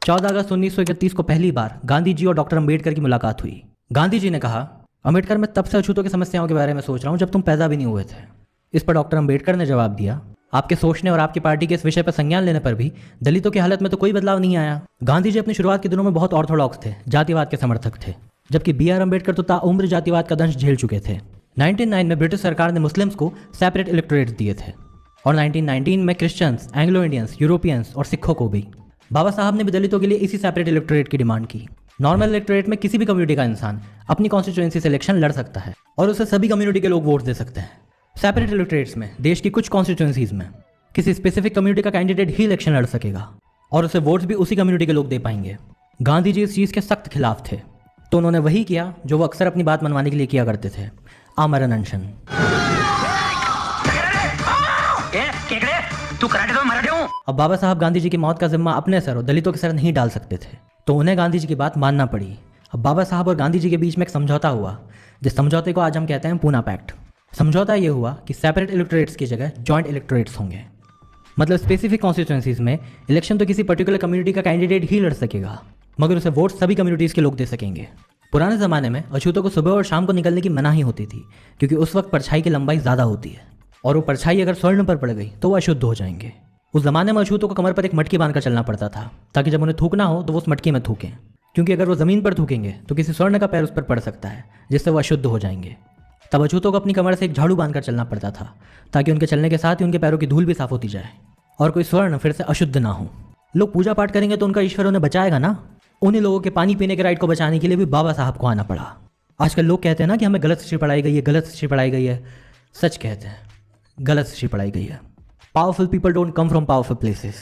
14 अगस्त 1931 को पहली बार गांधी जी और डॉक्टर अंबेडकर की मुलाकात हुई। गांधी जी ने कहा, अंबेडकर, मैं तब से अछूतों की समस्याओं के बारे में सोच रहा हूँ जब तुम पैदा भी नहीं हुए थे। इस पर डॉक्टर अंबेडकर ने जवाब दिया, आपके सोचने और आपकी पार्टी के इस विषय पर संज्ञान लेने पर भी दलितों की हालत में तो कोई बदलाव नहीं आया। गांधी जी अपनी शुरुआत के दिनों में बहुत ऑर्थोडॉक्स थे, जातिवाद के समर्थक थे, जबकि B.R. अम्बेडकर तो ताउम्र जातिवाद का दंश झेल चुके थे। 1909 में ब्रिटिश सरकार ने मुस्लिम्स को सेपरेट इलेक्टोरेट्स दिए थे और 1919 में क्रिश्चियंस, एंग्लो इंडियंस, यूरोपियंस और सिखों को भी। बाबा साहब ने भी दलितों के लिए इसी सेपरेट इलेक्टोरेट की डिमांड की। नॉर्मल इलेक्टोरेट में किसी भी कम्युनिटी का इंसान अपनी कॉन्स्टिट्यूएंसी से इलेक्शन लड़ सकता है और उसे सभी कम्युनिटी के लोग वोट दे सकते हैं। सेपरेट इलेक्टोरेट्स में देश की कुछ कॉन्स्टिट्यूएंसीज में किसी स्पेसिफिक कम्युनिटी का कैंडिडेट ही इलेक्शन लड़ सकेगा और उसे वोट्स भी उसी कम्युनिटी के लोग दे पाएंगे। गांधी जी इस चीज़ के सख्त खिलाफ थे, तो उन्होंने वही किया जो वो अक्सर अपनी बात मनवाने के लिए किया करते थे, आमरण अनशन। अब बाबा साहब गांधी जी की मौत का जिम्मा अपने सर और दलितों के सर नहीं डाल सकते थे, तो उन्हें गांधी जी की बात मानना पड़ी। अब बाबा साहब और गांधी जी के बीच में एक समझौता हुआ, जिस समझौते को आज हम कहते हैं पूना पैक्ट। समझौता ये हुआ कि सेपरेट इलेक्टोरेट्स की जगह जॉइंट इलेक्टोरेट्स होंगे। मतलब स्पेसिफिक कॉन्स्टिट्यूएंसीज में इलेक्शन तो किसी पर्टिकुलर कम्युनिटी का कैंडिडेट ही लड़ सकेगा, मगर उसे वोट सभी कम्युनिटीज़ के लोग दे सकेंगे। पुराने ज़माने में अछूतों को सुबह और शाम को निकलने की मनाही होती थी, क्योंकि उस वक्त परछाई की लंबाई ज़्यादा होती है और वो परछाई अगर स्वर्ण पर पड़ गई तो वो अशुद्ध हो जाएंगे। उस ज़माने में अछूतों को कमर पर एक मटकी बांधकर चलना पड़ता था, ताकि जब उन्हें थूकना हो तो वो उस मटकी में थूकें, क्योंकि अगर वो ज़मीन पर थूकेंगे तो किसी स्वर्ण का पैर उस पर पड़ सकता है, जिससे वो अशुद्ध हो जाएंगे। तब अछूतों को अपनी कमर से एक झाड़ू बांधकर चलना पड़ता था, ताकि उनके चलने के साथ ही उनके पैरों की धूल भी साफ होती जाए और कोई स्वर्ण फिर से अशुद्ध ना हो। लोग पूजा पाठ करेंगे तो उनका ईश्वर उन्हें बचाएगा ना। उन्हीं लोगों के पानी पीने के राइट को बचाने के लिए भी बाबा साहब को आना पड़ा। आजकल लोग कहते हैं ना कि हमें गलत हिस्ट्री पढ़ाई गई है, गलत हिस्ट्री पढ़ाई गई है। सच कहते हैं, गलत हिस्ट्री पढ़ाई गई है। Powerful people don't come from powerful places.